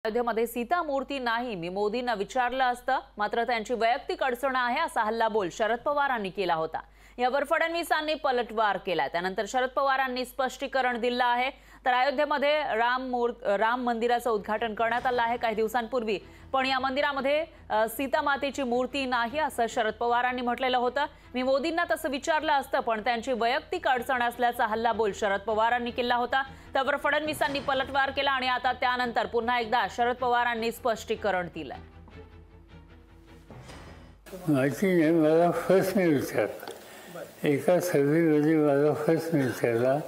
अयोध्येमध्ये सीता मूर्ती नाही, मी मोदींना विचारलं असतं, मात्र त्यांची वैयक्तिक अडचण आहे असा हल्लाबोल शरद पवारांनी केला होता। यावर फडणवीसांनी पलटवार केला। त्यानंतर शरद पवारांनी स्पष्टीकरण दिलं आहे। तर अयोध्येमध्ये राम मंदिराचं उद्घाटन करण्यात आलं आहे काही दिवसांपूर्वी, पण या मंदिरामध्ये सीता मातेची मूर्ती नाही असं शरद पवारांनी म्हटलेलं होतं। मी मोदींना तसं विचारलं असतं, पण त्यांची वैयक्तिक अडचण असल्याचा हल्लाबोल शरद पवारांनी केला होता। त्यावर फडणवीसांनी पलटवार केला आणि आता त्यानंतर पुन्हा एकदा शरद पवारांनी स्पष्टीकरण दिलं। मला प्रश्न विचारला एका सर्वेमध्ये, मला प्रश्न विचारला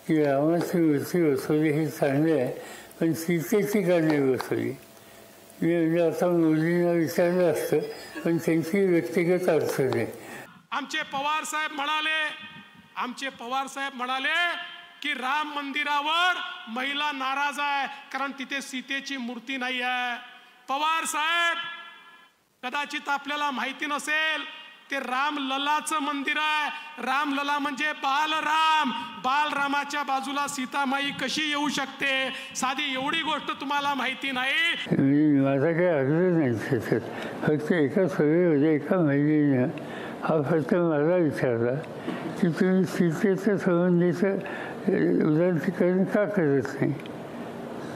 की रामाची मूर्ती बसवली ही चांगली आहे, पण सीतेची का नाही बसवली। मी म्हणजे आता मोदींना विचारलं असतं, पण त्यांची व्यक्तिगत अडचण आहे। आमचे पवार साहेब म्हणाले की राम मंदिरावर महिला नाराज आहे कारण तिथे सीतेची मूर्ती नाही आहे। पवार साहेब, कदाचित आपल्याला माहिती नसेल, ते रामललाचं मंदिर आहे। रामलला म्हणजे बालरामाच्या बाजूला सीतामाई कशी येऊ शकते, साधी एवढी गोष्ट तुम्हाला माहिती नाही। माझा काही अर्ज नाही त्याच्यात, फक्त एका सभेमध्ये एका महिलेने हा फक्त मला विचारला की तुम्ही सीतेच्या संबंधीचं उदात्तीकरण का करत नाही।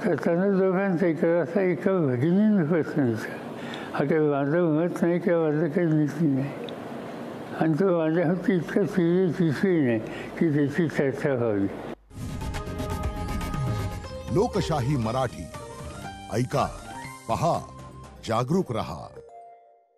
तर त्यांना दोघांचा असा एका भगिनीने प्रश्न विचारला। हा काही माझं मत नाही किंवा माझं काही नीती नाही, आणि तो माझ्यावरती इतका सिरियस विषय नाही की त्याची चर्चा व्हावी। लोकशाही मराठी ऐका, पहा, जागरूक रहा।